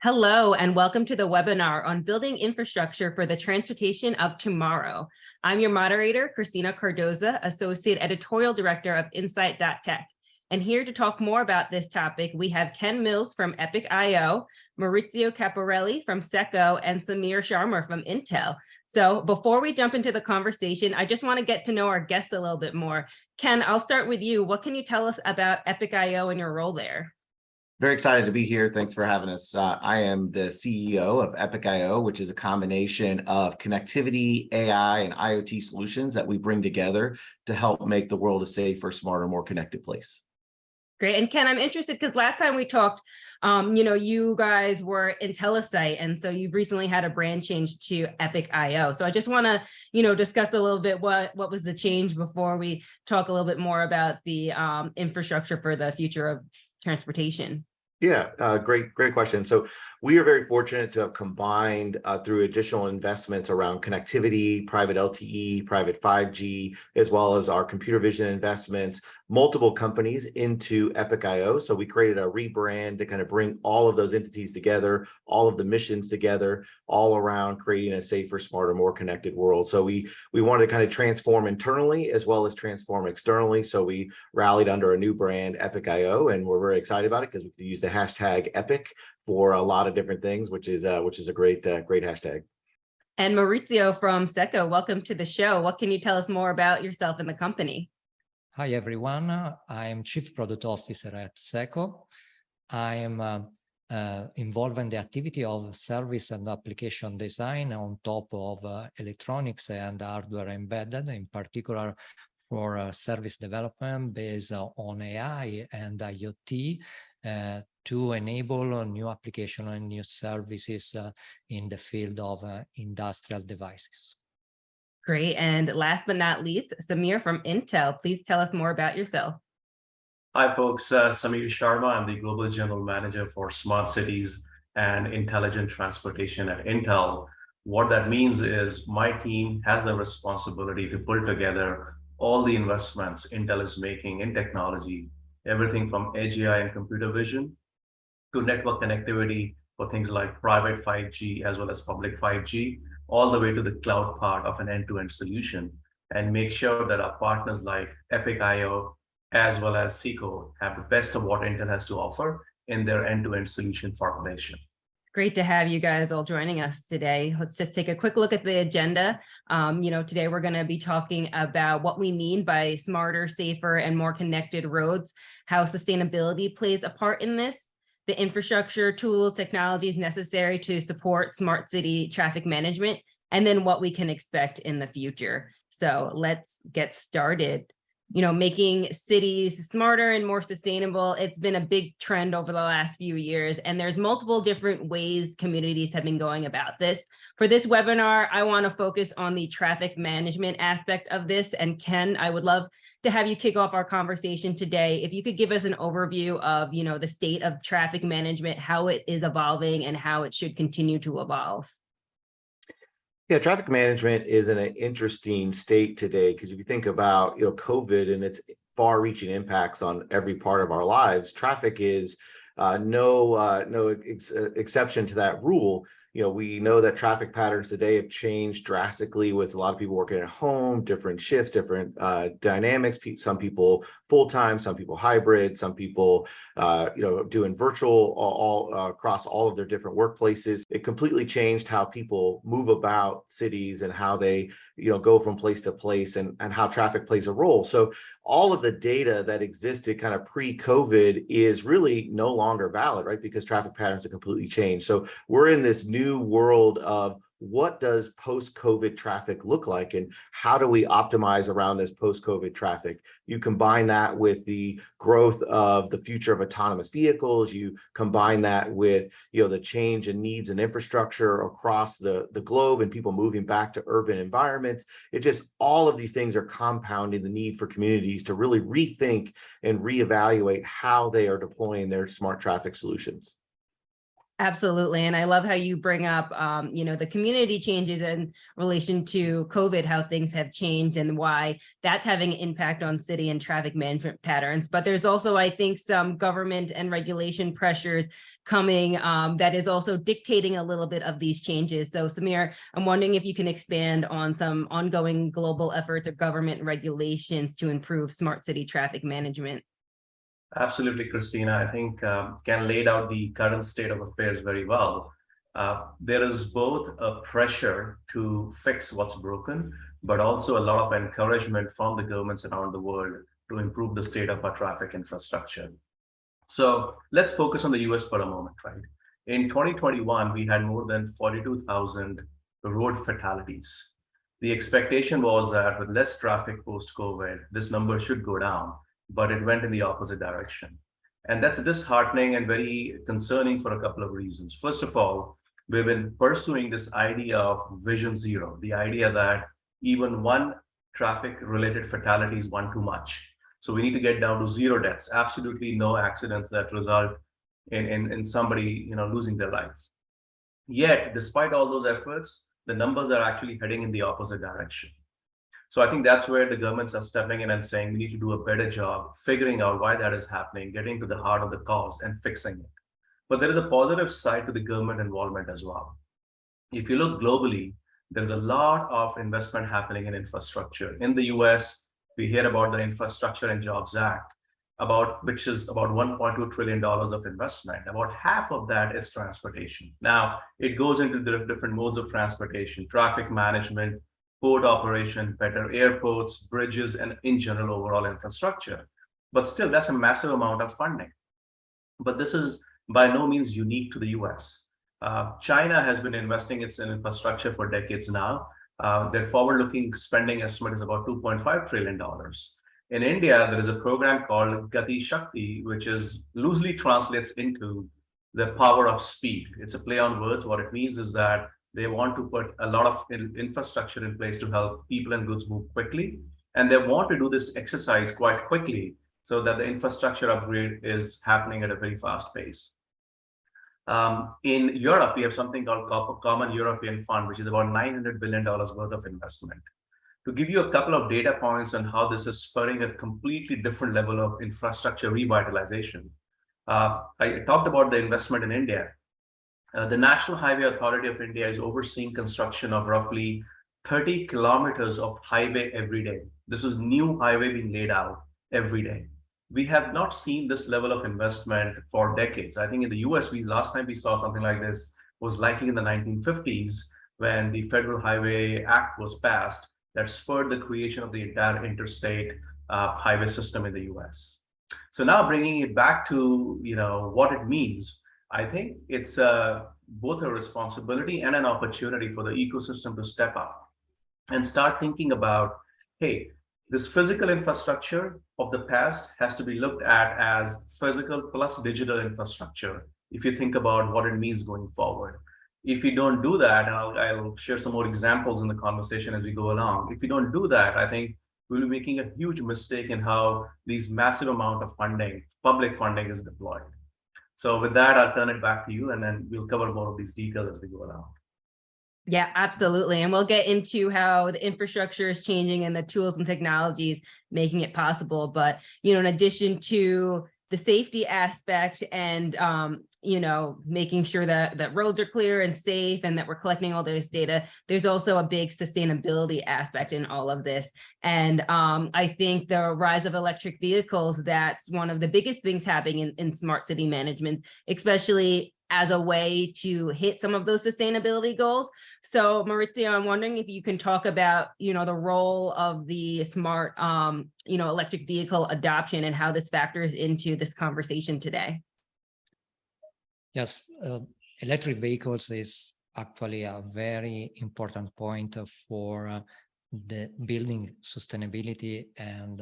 Hello, and welcome to the webinar on building infrastructure for the transportation of tomorrow. I'm your moderator, Christina Cardoza, Associate Editorial Director of Insight.Tech. And here to talk more about this topic, we have Ken Mills from Epic.io, Maurizio Caporelli from Seco, and Samir Sharma from Intel. So before we jump into the conversation, I just want to get to know our guests a little bit more. Ken, I'll start with you. What can you tell us about Epic.io and your role there? Very excited to be here. Thanks for having us. I am the CEO of Epic.io, which is a combination of connectivity, AI, and IoT solutions that we bring together to help make the world a safer, smarter, more connected place. Great. And Ken, I'm interested because last time we talked, you guys were IntelliSite, and so you've recently had a brand change to Epic.io. So I just want to, discuss a little bit what was the change before we talk a little bit more about the infrastructure for the future of transportation. Yeah, great question. So we are very fortunate to have combined through additional investments around connectivity, private LTE, private 5G, as well as our computer vision investments, multiple companies into Epic.io. So we created a rebrand to kind of bring all of those entities together, all of the missions together, all around creating a safer, smarter, more connected world. So we wanted to kind of transform internally as well as transform externally. So we rallied under a new brand, Epic.io, and we're very excited about it because we can use the hashtag Epic for a lot of different things, which is a great hashtag. And Maurizio from Seco, welcome to the show. What can you tell us more about yourself and the company? Hi, everyone. I'm Chief Product Officer at Seco. I am involved in the activity of service and application design on top of electronics and hardware embedded, in particular for service development based on AI and IoT to enable new application and new services in the field of industrial devices. Great. And last but not least, Samir from Intel, please tell us more about yourself. Hi, folks. Samir Sharma. I'm the Global General Manager for Smart Cities and Intelligent Transportation at Intel. What that means is my team has the responsibility to pull together all the investments Intel is making in technology, everything from edge AI and computer vision to network connectivity for things like private 5G as well as public 5G, all the way to the cloud part of an end-to-end solution, and make sure that our partners like Epic.io as well as Seco have the best of what Intel has to offer in their end-to-end solution formulation. Great to have you guys all joining us today. Let's just take a quick look at the agenda. Today we're going to be talking about what we mean by smarter, safer, and more connected roads, how sustainability plays a part in this, the infrastructure, tools, technologies necessary to support smart city traffic management, and then what we can expect in the future. So let's get started. Making cities smarter and more sustainable, it's been a big trend over the last few years, and there's multiple different ways communities have been going about this. For this webinar, I want to focus on the traffic management aspect of this. And Ken, I would love to have you kick off our conversation today. If you could give us an overview of, the state of traffic management, how it is evolving and how it should continue to evolve. Yeah, traffic management is in an interesting state today because if you think about COVID and its far-reaching impacts on every part of our lives, traffic is no exception to that rule. We know that traffic patterns today have changed drastically with a lot of people working at home, different shifts, different dynamics. Some people full-time, some people hybrid, some people, doing virtual all across all of their different workplaces. It completely changed how people move about cities and how they, go from place to place and how traffic plays a role. So all of the data that existed kind of pre-COVID is really no longer valid, right? Because traffic patterns have completely changed. So we're in this new world of what does post-COVID traffic look like and how do we optimize around this post-COVID traffic? You combine that with the growth of the future of autonomous vehicles, you combine that with the change in needs and infrastructure across the globe and people moving back to urban environments. It just, all of these things are compounding the need for communities to really rethink and reevaluate how they are deploying their smart traffic solutions. Absolutely. And I love how you bring up, the community changes in relation to COVID, how things have changed and why that's having an impact on city and traffic management patterns. But there's also, I think, some government and regulation pressures coming that is also dictating a little bit of these changes. So Samir, I'm wondering if you can expand on some ongoing global efforts or government regulations to improve smart city traffic management. Absolutely, Christina. I think Ken laid out the current state of affairs very well. There is both a pressure to fix what's broken, but also a lot of encouragement from the governments around the world to improve the state of our traffic infrastructure. So let's focus on the US for a moment, right? In 2021, we had more than 42,000 road fatalities. The expectation was that with less traffic post-COVID, this number should go down, but it went in the opposite direction. And that's disheartening and very concerning for a couple of reasons. First of all, we've been pursuing this idea of vision zero, the idea that even one traffic-related fatality is one too much. So we need to get down to zero deaths, absolutely no accidents that result in somebody losing their life. Yet, despite all those efforts, the numbers are actually heading in the opposite direction. So I think that's where the governments are stepping in and saying we need to do a better job figuring out why that is happening, getting to the heart of the cause and fixing it. But there is a positive side to the government involvement as well. If you look globally, there's a lot of investment happening in infrastructure. In the US, we hear about the Infrastructure and Jobs Act, which is about $1.2 trillion of investment. About half of that is transportation. Now, it goes into the different modes of transportation, traffic management, port operation, better airports, bridges, and in general overall infrastructure. But still, that's a massive amount of funding. But this is by no means unique to the US. China has been investing in infrastructure for decades now. Their forward-looking spending estimate is about $2.5 trillion. In India, there is a program called Gati Shakti, which is loosely translates into the power of speed. It's a play on words. What it means is that they want to put a lot of infrastructure in place to help people and goods move quickly. And they want to do this exercise quite quickly so that the infrastructure upgrade is happening at a very fast pace. In Europe, we have something called Common European Fund, which is about $900 billion worth of investment. To give you a couple of data points on how this is spurring a completely different level of infrastructure revitalization. I talked about the investment in India. The National Highway Authority of India is overseeing construction of roughly 30 kilometers of highway every day. This is new highway being laid out every day. We have not seen this level of investment for decades. I think in the US, last time we saw something like this was likely in the 1950s when the Federal Highway Act was passed that spurred the creation of the entire interstate highway system in the US. So now bringing it back to what it means, I think it's both a responsibility and an opportunity for the ecosystem to step up and start thinking about, hey, this physical infrastructure of the past has to be looked at as physical plus digital infrastructure, if you think about what it means going forward. If you don't do that, and I'll share some more examples in the conversation as we go along. If you don't do that, I think we'll be making a huge mistake in how these massive amount of funding, public funding, is deployed. So with that, I'll turn it back to you, and then we'll cover more of these details as we go along. Yeah, absolutely. And we'll get into how the infrastructure is changing and the tools and technologies making it possible. But, in addition to the safety aspect and, making sure that roads are clear and safe and that we're collecting all this data, there's also a big sustainability aspect in all of this. And I think the rise of electric vehicles, that's one of the biggest things happening in smart city management, especially as a way to hit some of those sustainability goals. So Maurizio, I'm wondering if you can talk about, the role of the smart, electric vehicle adoption and how this factors into this conversation today. Yes, electric vehicles is actually a very important point for the building sustainability and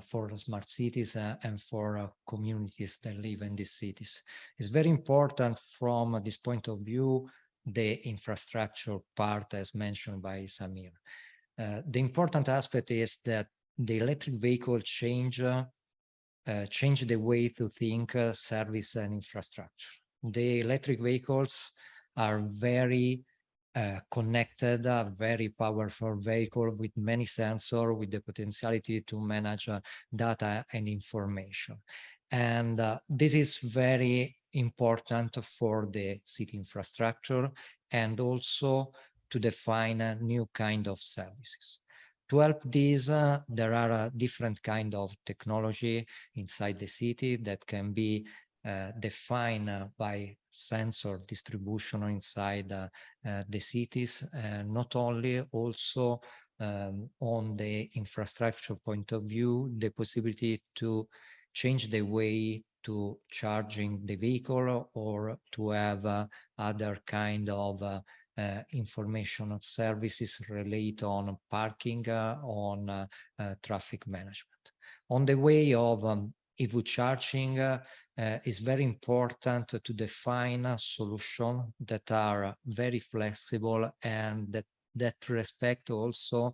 for smart cities and for communities that live in these cities. It's very important from this point of view, the infrastructure part as mentioned by Samir. The important aspect is that the electric vehicle change the way to think service and infrastructure. The electric vehicles are very connected, very powerful vehicle with many sensors, with the potentiality to manage data and information. And this is very important for the city infrastructure, and also to define a new kind of services. To help this, there are different kind of technology inside the city that can be defined by sensor distribution inside the cities, not only also on the infrastructure point of view, the possibility to change the way to charging the vehicle or to have other kind of information services related on parking, on traffic management. On the way of EV charging, is very important to define solutions that are very flexible and that respect also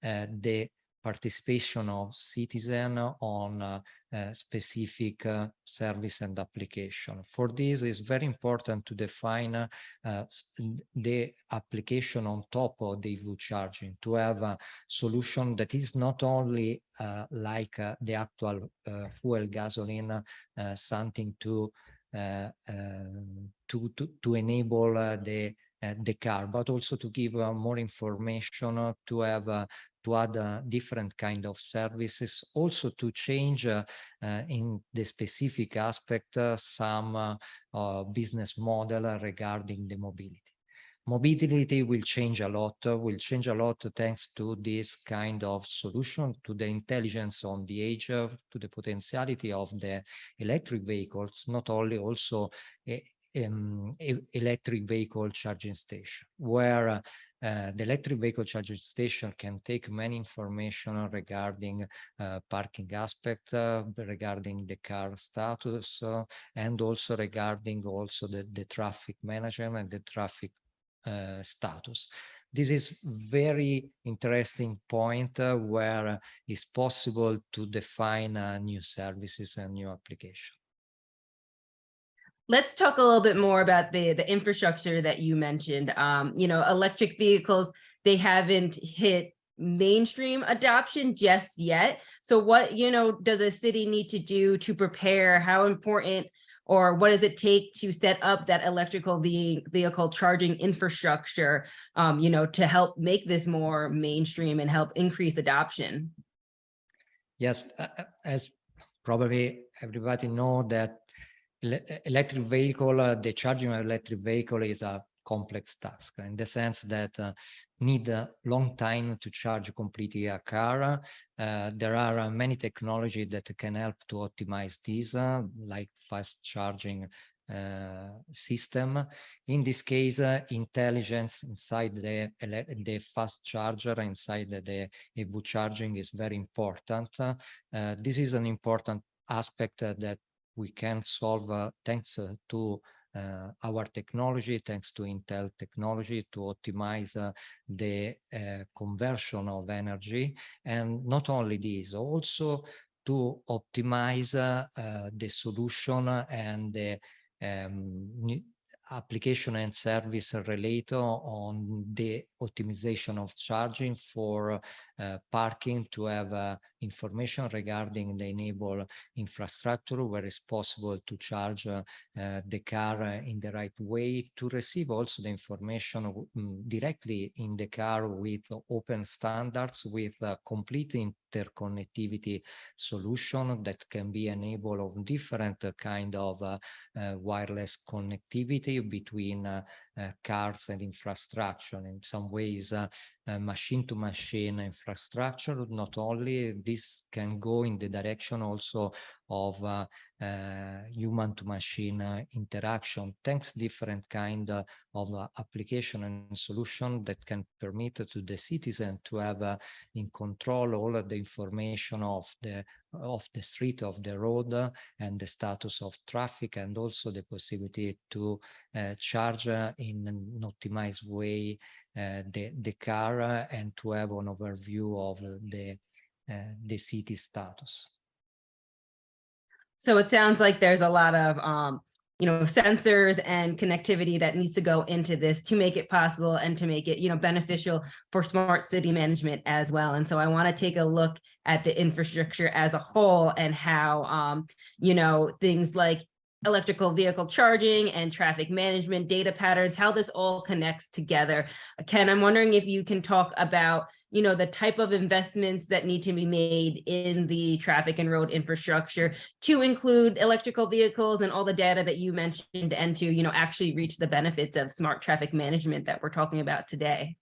the participation of citizens on specific service and application. For this, it's very important to define the application on top of the EV charging, to have a solution that is not only like the actual fuel gasoline, something to enable the car, but also to give more information, to have to add different kind of services, also to change in the specific aspect some business model regarding the mobility. Mobility will change a lot thanks to this kind of solution, to the intelligence on the edge, to the potentiality of the electric vehicles, not only also electric vehicle charging station, where the electric vehicle charging station can take many information regarding parking aspect, regarding the car status, and also regarding also the traffic management and the traffic status. This is very interesting point where it's possible to define new services and new applications. Let's talk a little bit more about the infrastructure that you mentioned. Electric vehicles, they haven't hit mainstream adoption just yet. So what, does a city need to do to prepare? How important, or what does it take to set up that electrical vehicle charging infrastructure, to help make this more mainstream and help increase adoption? Yes, as probably everybody know that electric vehicle, the charging of electric vehicle is a complex task in the sense that need a long time to charge completely a car. There are many technology that can help to optimize this, like fast charging system. In this case, intelligence inside the fast charger, inside the EV charging is very important. This is an important aspect that we can solve thanks to our technology, thanks to Intel technology, to optimize the conversion of energy. And not only this, also to optimize the solution and the application and service related on the optimization of charging for parking, to have information regarding the enable infrastructure where it's possible to charge the car in the right way, to receive also the information directly in the car with open standards, with a complete interconnectivity solution that can be enabled of different kind of wireless connectivity between cars and infrastructure. In some ways, machine-to-machine infrastructure. Not only this can go in the direction also of human-to-machine interaction, thanks different kind of application and solution that can permit to the citizen to have in control all of the information of the street, of the road, and the status of traffic, and also the possibility to charge in an optimized way the car, and to have an overview of the city status. So it sounds like there's a lot of sensors and connectivity that needs to go into this to make it possible and to make it beneficial for smart city management as well. And so I want to take a look at the infrastructure as a whole and how things like electrical vehicle charging and traffic management data patterns, how this all connects together. Ken, I'm wondering if you can talk about, the type of investments that need to be made in the traffic and road infrastructure to include electrical vehicles and all the data that you mentioned, and to, actually reach the benefits of smart traffic management that we're talking about today.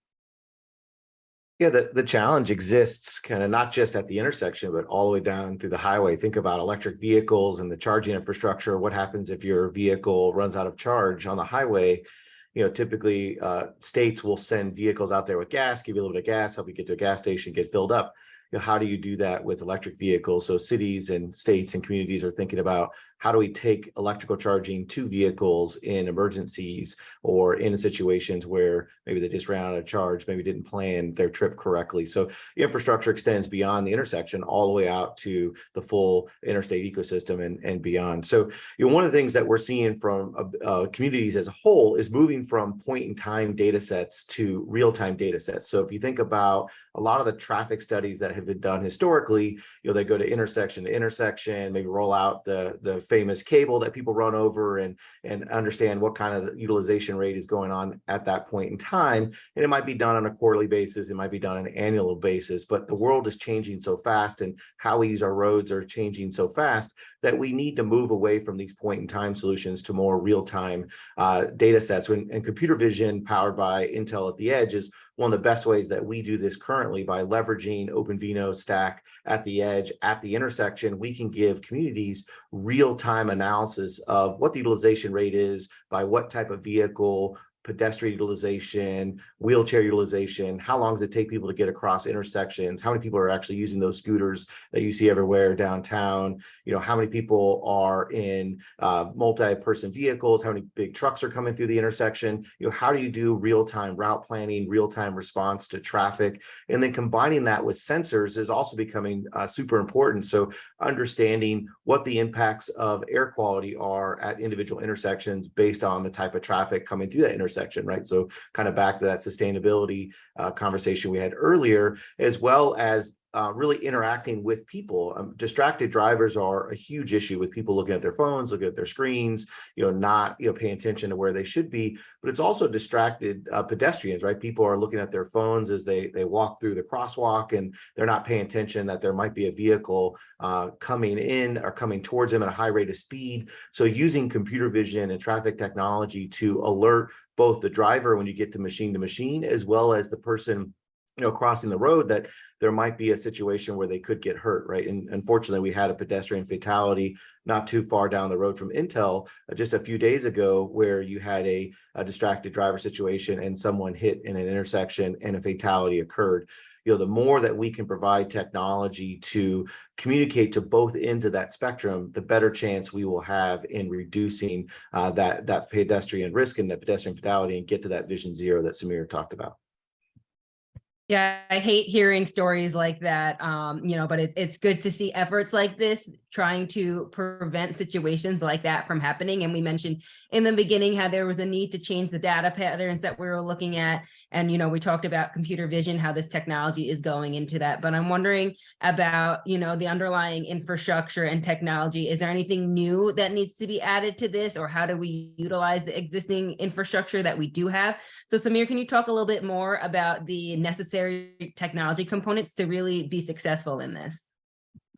Yeah, the challenge exists kind of not just at the intersection, but all the way down through the highway. Think about electric vehicles and the charging infrastructure. What happens if your vehicle runs out of charge on the highway? Typically states will send vehicles out there with gas, give you a little bit of gas, help you get to a gas station, get filled up. How do you do that with electric vehicles? So cities and states and communities are thinking about, how do we take electrical charging to vehicles in emergencies or in situations where maybe they just ran out of charge, maybe didn't plan their trip correctly. So the infrastructure extends beyond the intersection all the way out to the full interstate ecosystem and beyond. So one of the things that we're seeing from communities as a whole is moving from point-in-time data sets to real-time data sets. So if you think about a lot of the traffic studies that have been done historically, they go to intersection to intersection, maybe roll out the famous cable that people run over and understand what kind of utilization rate is going on at that point in time. And it might be done on a quarterly basis, it might be done on an annual basis, but the world is changing so fast and how we use our roads are changing so fast that we need to move away from these point in time solutions to more real-time data sets. And computer vision powered by Intel at the edge is one of the best ways that we do this currently. By leveraging OpenVINO stack at the edge, at the intersection, we can give communities real-time analysis of what the utilization rate is by what type of vehicle, pedestrian utilization, wheelchair utilization, how long does it take people to get across intersections, how many people are actually using those scooters that you see everywhere downtown, how many people are in multi-person vehicles, how many big trucks are coming through the intersection, how do you do real-time route planning, real-time response to traffic, and then combining that with sensors is also becoming super important. So understanding what the impacts of air quality are at individual intersections based on the type of traffic coming through that intersection, right? So kind of back to that sustainability conversation we had earlier, as well as really interacting with people. Distracted drivers are a huge issue with people looking at their phones, looking at their screens, not paying attention to where they should be. But it's also distracted pedestrians, right? People are looking at their phones as they walk through the crosswalk, and they're not paying attention that there might be a vehicle coming in or coming towards them at a high rate of speed. So using computer vision and traffic technology to alert both the driver when you get to machine, as well as the person crossing the road, that there might be a situation where they could get hurt, right? And unfortunately, we had a pedestrian fatality not too far down the road from Intel just a few days ago, where you had a distracted driver situation and someone hit in an intersection and a fatality occurred. The more that we can provide technology to communicate to both ends of that spectrum, the better chance we will have in reducing that pedestrian risk and that pedestrian fatality, and get to that vision zero that Samir talked about. Yeah, I hate hearing stories like that, but it's good to see efforts like this trying to prevent situations like that from happening. And we mentioned in the beginning how there was a need to change the data patterns that we were looking at. And, we talked about computer vision, how this technology is going into that. But I'm wondering about, the underlying infrastructure and technology. Is there anything new that needs to be added to this, or how do we utilize the existing infrastructure that we do have? So Samir, can you talk a little bit more about the necessary technology components to really be successful in this?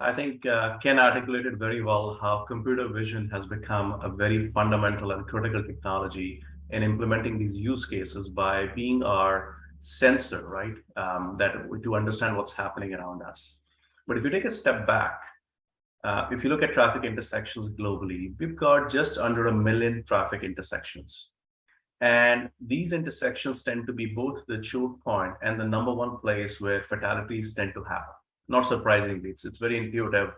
I think Ken articulated very well how computer vision has become a very fundamental and critical technology in implementing these use cases by being our sensor, right? To understand what's happening around us. But if you take a step back, if you look at traffic intersections globally, we've got just under 1 million traffic intersections. And these intersections tend to be both the choke point and the #1 place where fatalities tend to happen. Not surprisingly, it's very intuitive.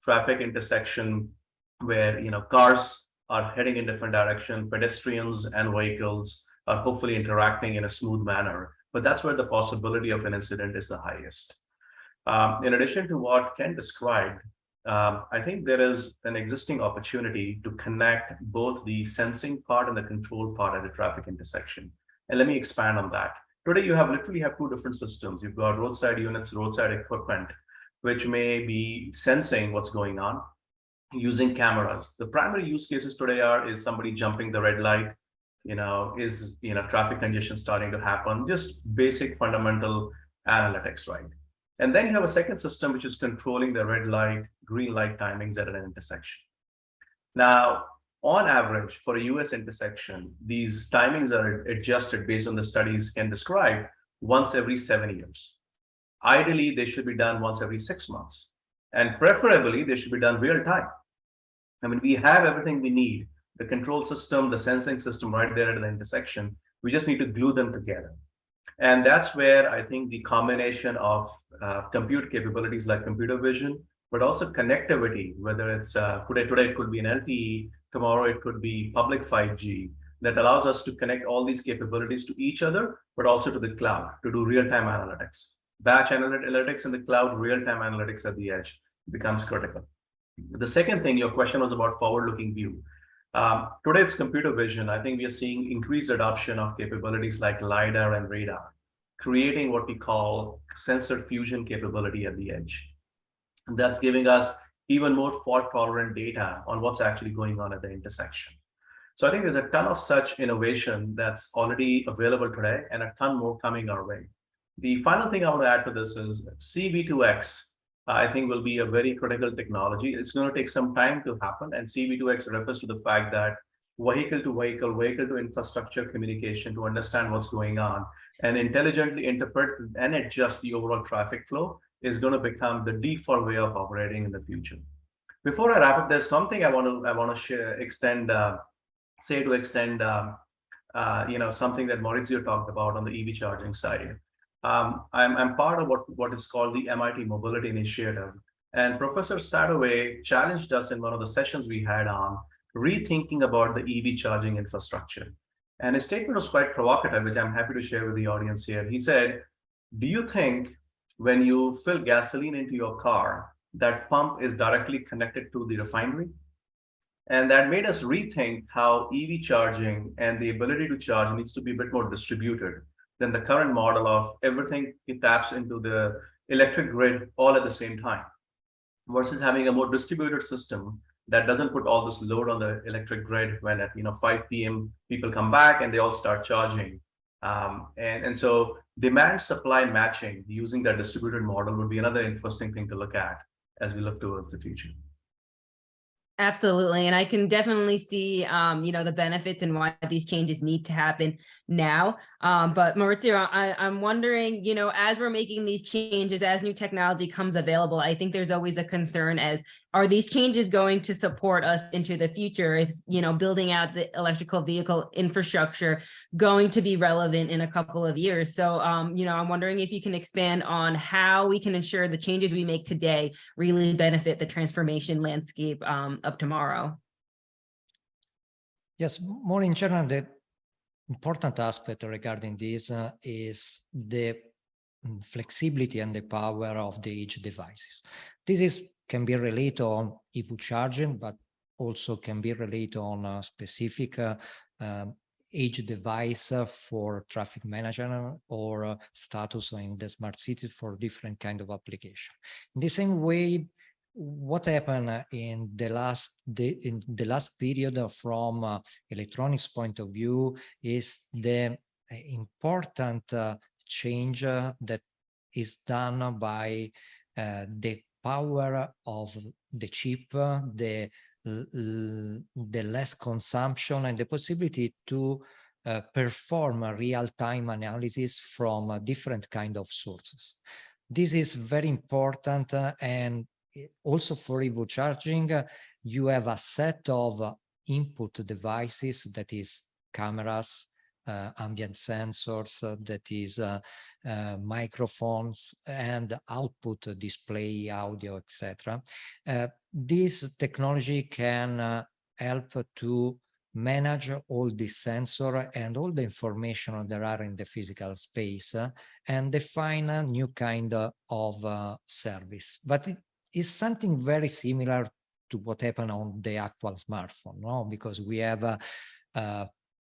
Traffic intersection where cars are heading in different directions, pedestrians and vehicles are hopefully interacting in a smooth manner. But that's where the possibility of an incident is the highest. In addition to what Ken described, I think there is an existing opportunity to connect both the sensing part and the control part at the traffic intersection. And let me expand on that. Today, you literally have two different systems. You've got roadside units, roadside equipment, which may be sensing what's going on. using cameras. The primary use cases today is somebody jumping the red light, is traffic congestion starting to happen, just basic fundamental analytics, right? And then you have a second system which is controlling the red light, green light timings at an intersection. Now, on average, for a US intersection, these timings are adjusted based on the studies can describe once every 7 years. Ideally, they should be done once every 6 months. And preferably, they should be done real time. I mean, we have everything we need, the control system, the sensing system right there at the intersection. We just need to glue them together. And that's where I think the combination of compute capabilities like computer vision, but also connectivity, whether it's today it could be an LTE, tomorrow it could be public 5G, that allows us to connect all these capabilities to each other, but also to the cloud to do real-time analytics. Batch analytics in the cloud, real-time analytics at the edge becomes critical. The second thing, your question was about forward-looking view. Today it's computer vision. I think we are seeing increased adoption of capabilities like LiDAR and radar, creating what we call sensor fusion capability at the edge. And that's giving us even more fault-tolerant data on what's actually going on at the intersection. So I think there's a ton of such innovation that's already available today and a ton more coming our way. The final thing I want to add to this is CV2X, I think will be a very critical technology. It's going to take some time to happen. And CV2X refers to the fact that vehicle to vehicle, vehicle to infrastructure communication to understand what's going on and intelligently interpret and adjust the overall traffic flow is going to become the default way of operating in the future. Before I wrap up, there's something I want to share, extend something that Maurizio talked about on the EV charging side. I'm part of what is called the MIT Mobility Initiative. And Professor Sadoway challenged us in one of the sessions we had on rethinking about the EV charging infrastructure. And his statement was quite provocative, which I'm happy to share with the audience here. He said, do you think when you fill gasoline into your car, that pump is directly connected to the refinery? And that made us rethink how EV charging and the ability to charge needs to be a bit more distributed than the current model of everything it taps into the electric grid all at the same time, versus having a more distributed system that doesn't put all this load on the electric grid when at 5 p.m. people come back and they all start charging. And so demand supply matching using that distributed model would be another interesting thing to look at as we look towards the future. Absolutely. And I can definitely see, the benefits and why these changes need to happen now. But Maurizio, I'm wondering, as we're making these changes, as new technology comes available, I think there's always a concern as, are these changes going to support us into the future? If, building out the electrical vehicle infrastructure going to be relevant in a couple of years? So, I'm wondering if you can expand on how we can ensure the changes we make today really benefit the transformation landscape of tomorrow. Yes, more in general, the important aspect regarding this is the flexibility and the power of the edge devices. This can be related on EV charging, but also can be related on a specific edge device for traffic management or status in the smart city for different kind of application. In the same way, what happened in the last period from electronics point of view is the important change that is done by the power of the chip, the less consumption, and the possibility to perform a real-time analysis from different kind of sources. This is very important, and also for EV charging, you have a set of input devices, that is cameras, ambient sensors, that is microphones, and output display, audio, etc. This technology can help to manage all the sensor and all the information that are in the physical space and define a new kind of service. But it is something very similar to what happened on the actual smartphone, no? Because we have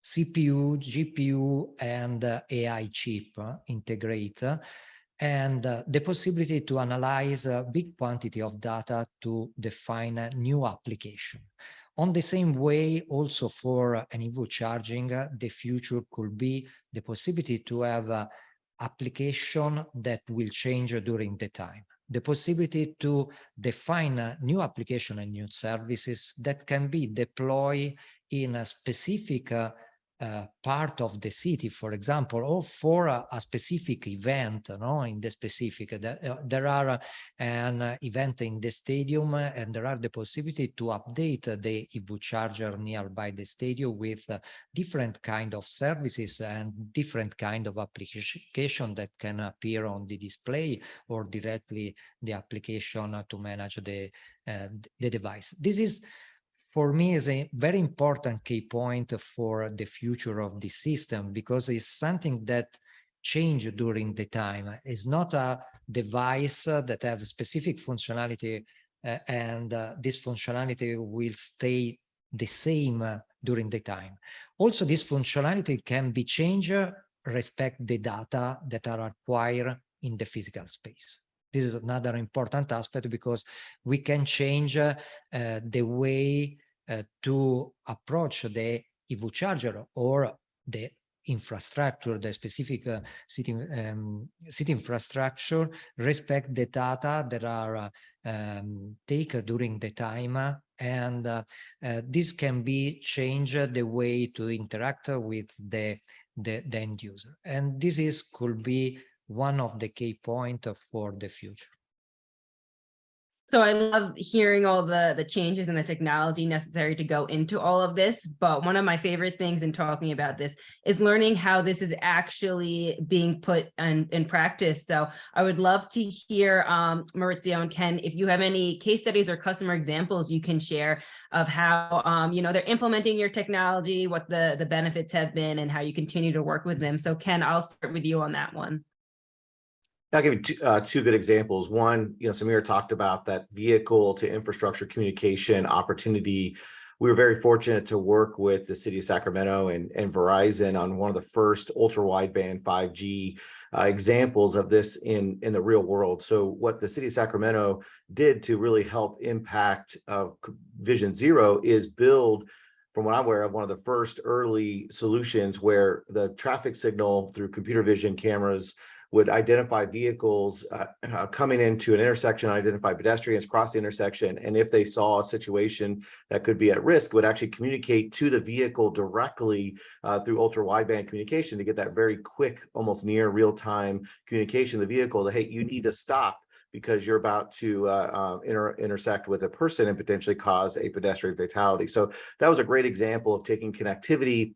CPU, GPU, and AI chip integrate, and the possibility to analyze a big quantity of data to define a new application. On the same way, also for an EV charging, the future could be the possibility to have application that will change during the time. The possibility to define a new application and new services that can be deployed in a specific part of the city, for example, or for a specific event, in the specific. There are an event in the stadium, and there are the possibility to update the EV charger nearby the stadium with different kind of services and different kind of application that can appear on the display or directly the application to manage the device. This is, for me, is a very important key point for the future of the system, because it's something that changes during the time. It's not a device that have specific functionality and this functionality will stay the same during the time. Also, this functionality can be changed respect the data that are acquired in the physical space. This is another important aspect, because we can change the way to approach the EV charger or the infrastructure, the specific city infrastructure, respect the data that are taken during the time, and this can be changed the way to interact with the end user. And this could be one of the key points for the future. So I love hearing all the changes in the technology necessary to go into all of this. But one of my favorite things in talking about this is learning how this is actually being put in practice. So I would love to hear, Maurizio and Ken, if you have any case studies or customer examples you can share of how they're implementing your technology, what the benefits have been, and how you continue to work with them. So Ken, I'll start with you on that one. I'll give you two good examples. One, Samir talked about that vehicle to infrastructure communication opportunity. We were very fortunate to work with the city of Sacramento and Verizon on one of the first ultra wideband 5G examples of this in the real world. So what the city of Sacramento did to really help impact Vision Zero is build, from what I'm aware of, one of the first early solutions where the traffic signal through computer vision cameras would identify vehicles coming into an intersection, identify pedestrians cross the intersection, and if they saw a situation that could be at risk, would actually communicate to the vehicle directly through ultra wideband communication to get that very quick, almost near real-time communication to the vehicle that, hey, you need to stop because you're about to intersect with a person and potentially cause a pedestrian fatality. So that was a great example of taking connectivity,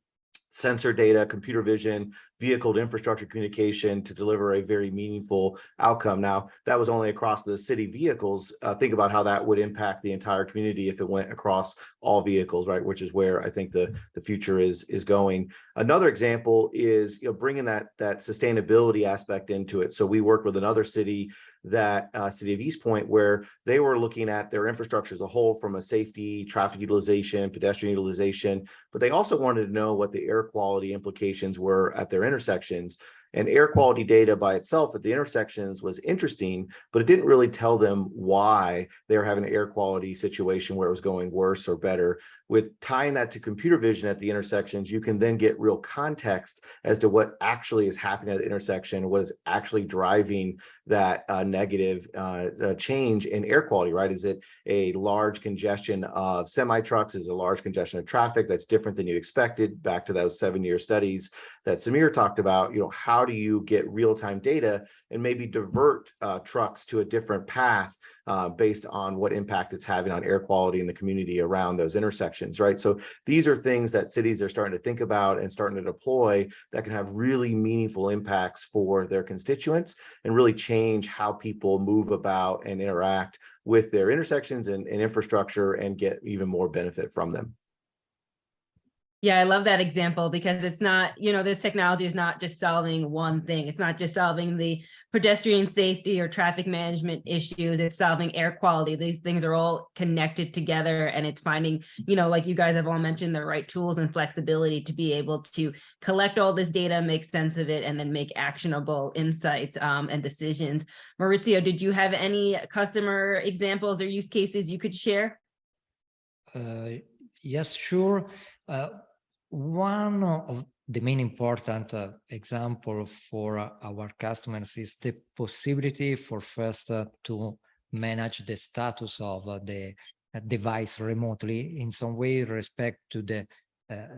sensor data, computer vision, vehicle to infrastructure communication to deliver a very meaningful outcome. Now, that was only across the city vehicles. Think about how that would impact the entire community if it went across all vehicles, right? Which is where I think the future is going. Another example is bringing that sustainability aspect into it. So we worked with another city, that city of East Point, where they were looking at their infrastructure as a whole from a safety, traffic utilization, pedestrian utilization, but they also wanted to know what the air quality implications were at their intersections. And air quality data by itself at the intersections was interesting, but it didn't really tell them why they were having an air quality situation where it was going worse or better. With tying that to computer vision at the intersections, you can then get real context as to what actually is happening at the intersection, what is actually driving that negative change in air quality, right? Is it a large congestion of semi-trucks? Is it a large congestion of traffic that's different than you expected? Back to those 7-year studies that Samir talked about, how do you get real-time data and maybe divert trucks to a different path based on what impact it's having on air quality in the community around those intersections, right? So these are things that cities are starting to think about and starting to deploy that can have really meaningful impacts for their constituents and really change how people move about and interact with their intersections and infrastructure and get even more benefit from them. Yeah, I love that example because it's not, this technology is not just solving one thing. It's not just solving the pedestrian safety or traffic management issues. It's solving air quality. These things are all connected together, and it's finding, like you guys have all mentioned, the right tools and flexibility to be able to collect all this data, make sense of it, and then make actionable insights and decisions. Maurizio, did you have any customer examples or use cases you could share? Yes, sure. One of the main important example for our customers is the possibility for first to manage the status of the device remotely, in some way respect to the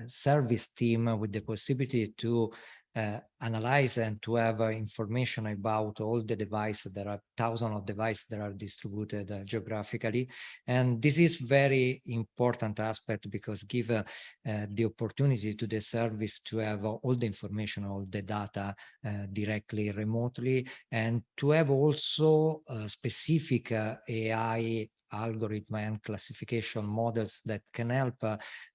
service team, with the possibility to analyze and to have information about all the devices. There are thousands of devices that are distributed geographically. And this is very important aspect because give the opportunity to the service to have all the information, all the data directly remotely, and to have also specific AI algorithm and classification models that can help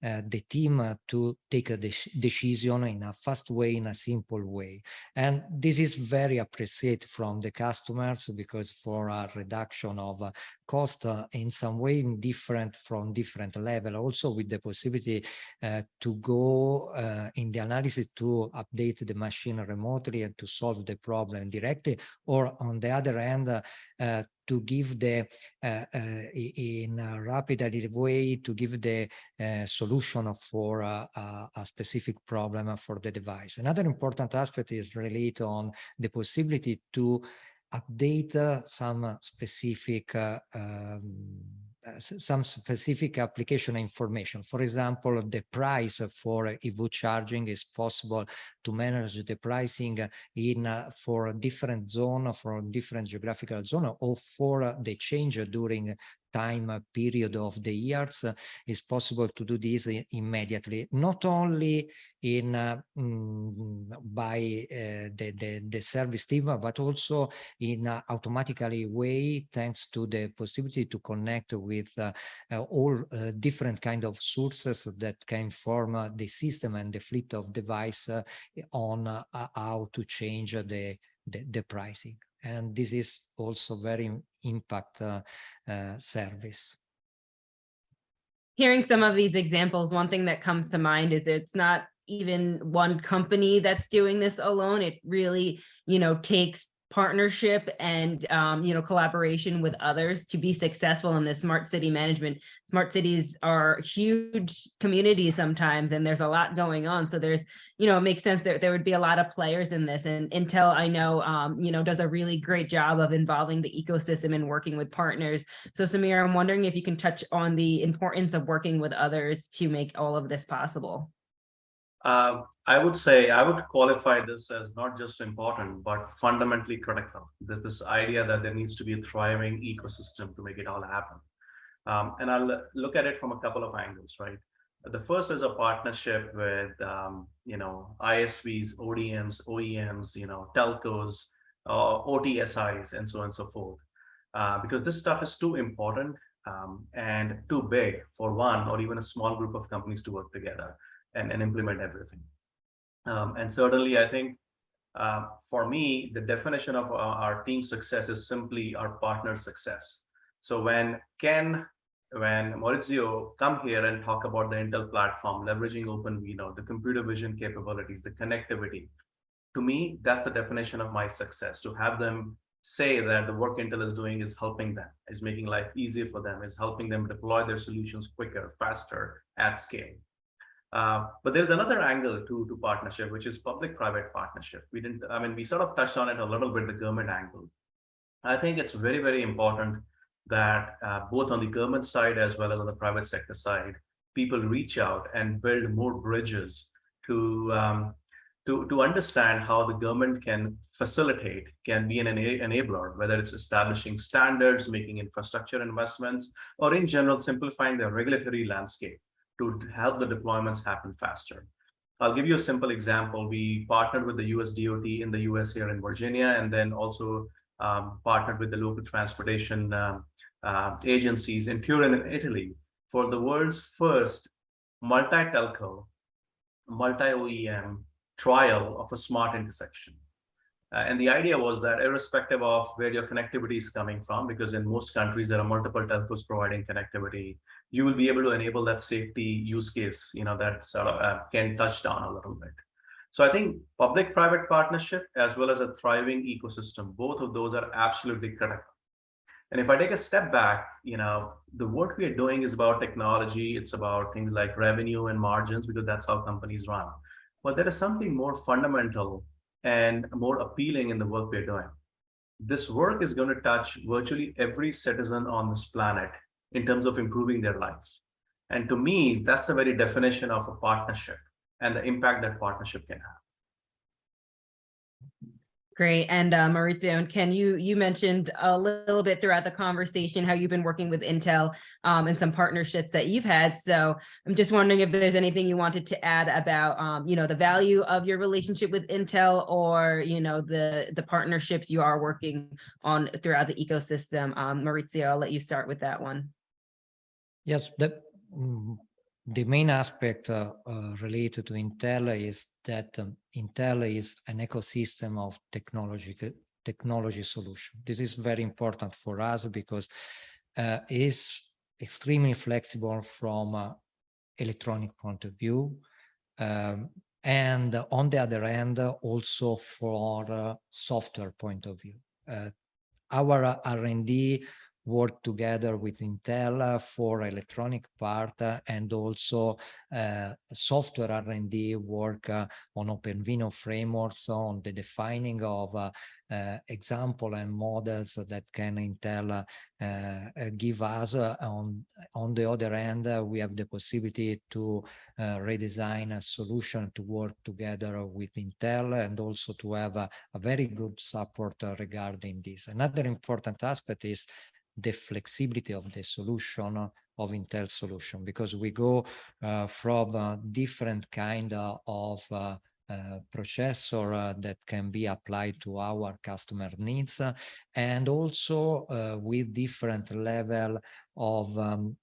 the team to take a decision in a fast way, in a simple way. And this is very appreciated from the customers because for a reduction of cost in some way different from different level, also with the possibility to go in the analysis to update the machine remotely and to solve the problem directly, or on the other hand, to give the in a rapid way to give the solution for a specific problem for the device. Another important aspect is related on the possibility to update some specific application information. For example, the price for EV charging is possible to manage the pricing in for different zone, for different geographical zone, or for the change during time period of the years. Is possible to do this immediately, not only in by the service team, but also in a automatically way, thanks to the possibility to connect with all different kind of sources that can form the system and the fleet of device on how to change the pricing. And this is also very impact service. Hearing some of these examples, one thing that comes to mind is it's not even one company that's doing this alone. It really, takes partnership and, collaboration with others to be successful in this smart city management. Smart cities are huge communities sometimes, and there's a lot going on. So there's, it makes sense that there would be a lot of players in this. And Intel, I know, does a really great job of involving the ecosystem and working with partners. So Samir, I'm wondering if you can touch on the importance of working with others to make all of this possible. I would say I would qualify this as not just important, but fundamentally critical. There's this idea that there needs to be a thriving ecosystem to make it all happen. And I'll look at it from a couple of angles, right? The first is a partnership with, ISVs, ODMs, OEMs, telcos, OTSIs, and so on and so forth. Because this stuff is too important and too big for one or even a small group of companies to work together and implement everything. And certainly, I think for me, the definition of our team success is simply our partner success. So when Maurizio come here and talk about the Intel platform, leveraging OpenVINO, the computer vision capabilities, the connectivity, to me, that's the definition of my success, to have them say that the work Intel is doing is helping them, is making life easier for them, is helping them deploy their solutions quicker, faster, at scale. But there's another angle to partnership, which is public-private partnership. We sort of touched on it a little bit, the government angle. I think it's very, very important that both on the government side as well as on the private sector side, people reach out and build more bridges to understand how the government can facilitate, can be an enabler, whether it's establishing standards, making infrastructure investments, or in general, simplifying the regulatory landscape to help the deployments happen faster. I'll give you a simple example. We partnered with the US DOT in the US here in Virginia, and then also partnered with the local transportation agencies in Turin in Italy for the world's first multi-telco multi-OEM trial of a smart intersection. And the idea was that irrespective of where your connectivity is coming from, because in most countries there are multiple telcos providing connectivity, you will be able to enable that safety use case, that sort of can touch down a little bit. So I think public-private partnership as well as a thriving ecosystem, both of those are absolutely critical. And if I take a step back, the work we are doing is about technology. It's about things like revenue and margins, because that's how companies run. But there is something more fundamental and more appealing in the work we're doing. This work is going to touch virtually every citizen on this planet in terms of improving their lives. And to me, that's the very definition of a partnership and the impact that partnership can have. Great. And Maurizio and Ken, you mentioned a little bit throughout the conversation how you've been working with Intel and some partnerships that you've had. So I'm just wondering if there's anything you wanted to add about the value of your relationship with Intel, or the partnerships you are working on throughout the ecosystem. Maurizio, I'll let you start with that one. Yes, the main aspect related to Intel is that Intel is an ecosystem of technology solution. This is very important for us because it is extremely flexible from electronic point of view, and on the other hand, also for software point of view. Our R&D work together with Intel for electronic part, and also software R&D work on OpenVINO frameworks, on the defining of example and models that can Intel give us. On the other hand, we have the possibility to redesign a solution to work together with Intel, and also to have a very good support regarding this. Another important aspect is the flexibility of the solution of Intel solution, because we go from different kind of processor that can be applied to our customer needs, and also with different level of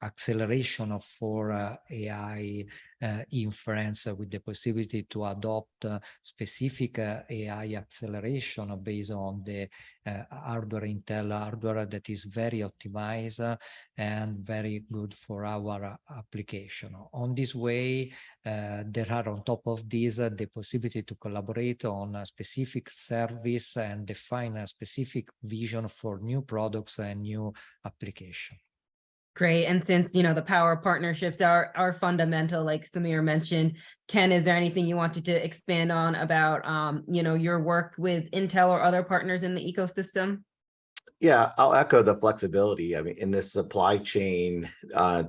acceleration for AI inference, with the possibility to adopt specific AI acceleration based on the hardware, Intel hardware, that is very optimized and very good for our application. On this way, there are on top of this the possibility to collaborate on a specific service and define a specific vision for new products and new application. Great. And since, the power partnerships are fundamental, like Samir mentioned, Ken, is there anything you wanted to expand on about, your work with Intel or other partners in the ecosystem? Yeah, I'll echo the flexibility. I mean, in this supply chain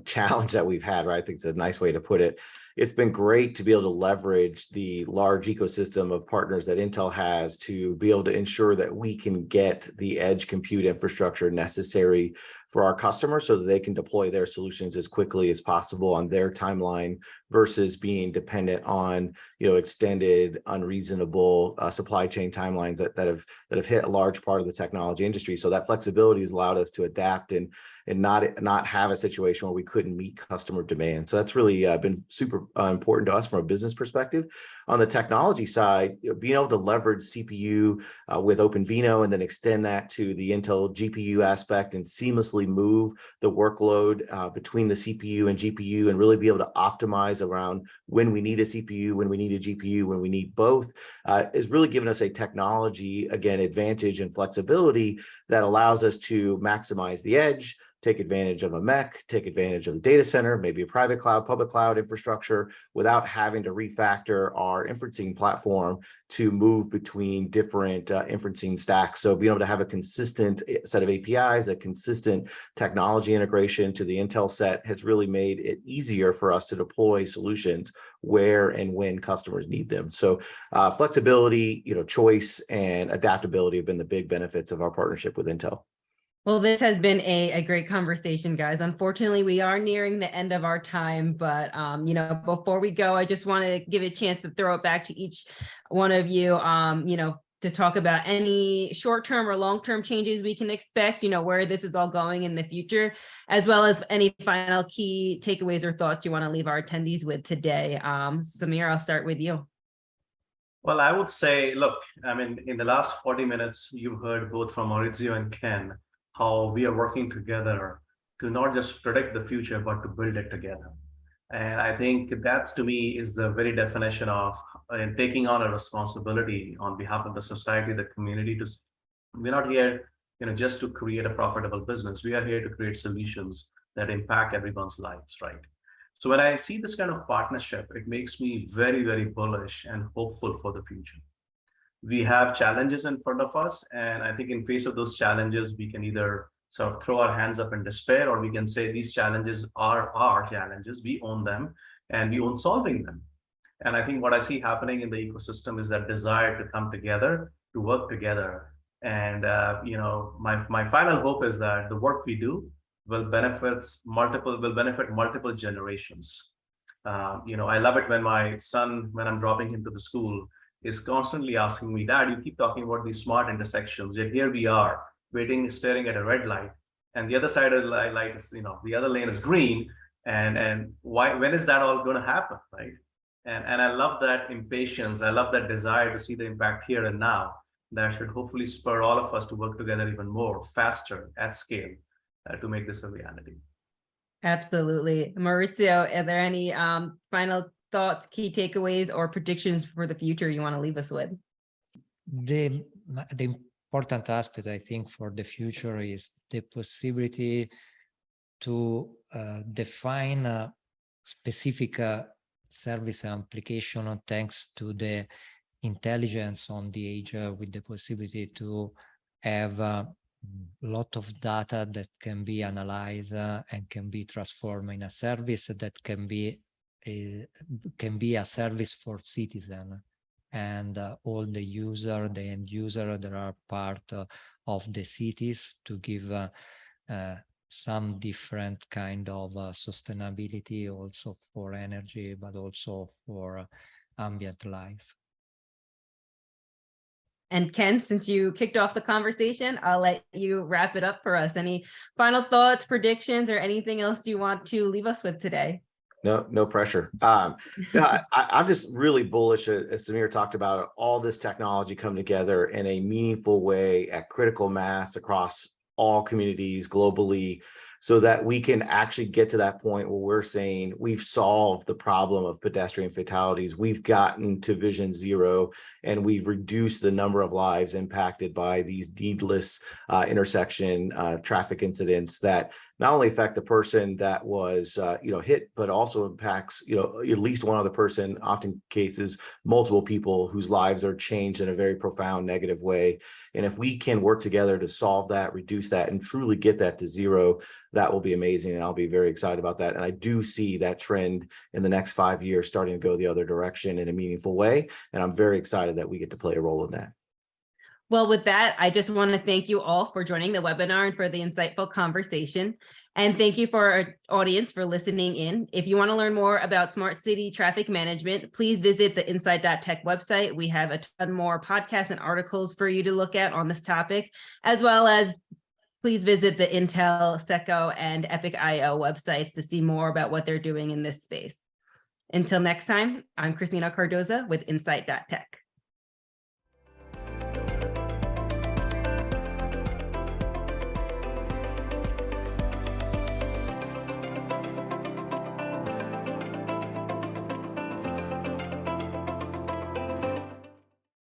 challenge that we've had, right? I think it's a nice way to put it. It's been great to be able to leverage the large ecosystem of partners that Intel has to be able to ensure that we can get the edge compute infrastructure necessary for our customers so that they can deploy their solutions as quickly as possible on their timeline, versus being dependent on extended, unreasonable supply chain timelines that have hit a large part of the technology industry. So that flexibility has allowed us to adapt and not have a situation where we couldn't meet customer demand. So that's really been super important to us from a business perspective. On the technology side, being able to leverage CPU with OpenVINO and then extend that to the Intel GPU aspect and seamlessly move the workload between the CPU and GPU, and really be able to optimize around when we need a CPU, when we need a GPU, when we need both, is really giving us a technology, again, advantage and flexibility that allows us to maximize the edge, take advantage of a MEC, take advantage of the data center, maybe a private cloud, public cloud infrastructure, without having to refactor our inferencing platform to move between different inferencing stacks. So being able to have a consistent set of APIs, a consistent technology integration to the Intel set, has really made it easier for us to deploy solutions where and when customers need them. So flexibility, choice, and adaptability have been the big benefits of our partnership with Intel. Well, this has been a great conversation, guys. Unfortunately, we are nearing the end of our time, but before we go, I just want to give a chance to throw it back to each one of you, to to talk about any short-term or long-term changes we can expect, where this is all going in the future, as well as any final key takeaways or thoughts you want to leave our attendees with today. Samir, I'll start with you. Well, I would say, look, I mean, in the last 40 minutes, you heard both from Maurizio and Ken how we are working together to not just predict the future, but to build it together. And I think that's, to me, is the very definition of taking on a responsibility on behalf of the society, the community. We're not here, just to create a profitable business. We are here to create solutions that impact everyone's lives, right? So when I see this kind of partnership, it makes me very, very bullish and hopeful for the future. We have challenges in front of us, and I think in face of those challenges, we can either sort of throw our hands up in despair, or we can say these challenges are our challenges. We own them, and we own solving them. And I think what I see happening in the ecosystem is that desire to come together, to work together. And my final hope is that the work we do will benefit multiple generations. I love it when my son, when I'm dropping him to the school, is constantly asking me, Dad, you keep talking about these smart intersections, yet here we are waiting, staring at a red light, and the other side of the light is, the other lane is green, and why? When is that all going to happen, right? And I love that impatience. I love that desire to see the impact here and now. That should hopefully spur all of us to work together even more, faster, at scale, to make this a reality. Absolutely. Maurizio, are there any final thoughts, key takeaways, or predictions for the future you want to leave us with? The important aspect, I think, for the future is the possibility to define a specific service application thanks to the intelligence on the edge, with the possibility to have a lot of data that can be analyzed and can be transformed in a service that can be a service for citizen and all the end user that are part of the cities, to give some different kind of sustainability also for energy, but also for ambient life. And Ken, since you kicked off the conversation, I'll let you wrap it up for us. Any final thoughts, predictions, or anything else you want to leave us with today? No pressure. I'm just really bullish, as Samir talked about, all this technology come together in a meaningful way at critical mass across all communities globally, so that we can actually get to that point where we're saying we've solved the problem of pedestrian fatalities, we've gotten to vision zero, and we've reduced the number of lives impacted by these needless intersection traffic incidents that not only affect the person that was hit, but also impacts at least one other person, often cases multiple people whose lives are changed in a very profound negative way. And if we can work together to solve that, reduce that, and truly get that to zero, that will be amazing, and I'll be very excited about that. And I do see that trend in the next 5 years starting to go the other direction in a meaningful way, and I'm very excited that we get to play a role in that. Well, with that, I just want to thank you all for joining the webinar and for the insightful conversation. And thank you for our audience for listening in. If you want to learn more about smart city traffic management, please visit the insight.tech website. We have a ton more podcasts and articles for you to look at on this topic, as well as please visit the Intel, Seco, and Epic.io websites to see more about what they're doing in this space. Until next time, I'm Christina Cardoza with insight.tech.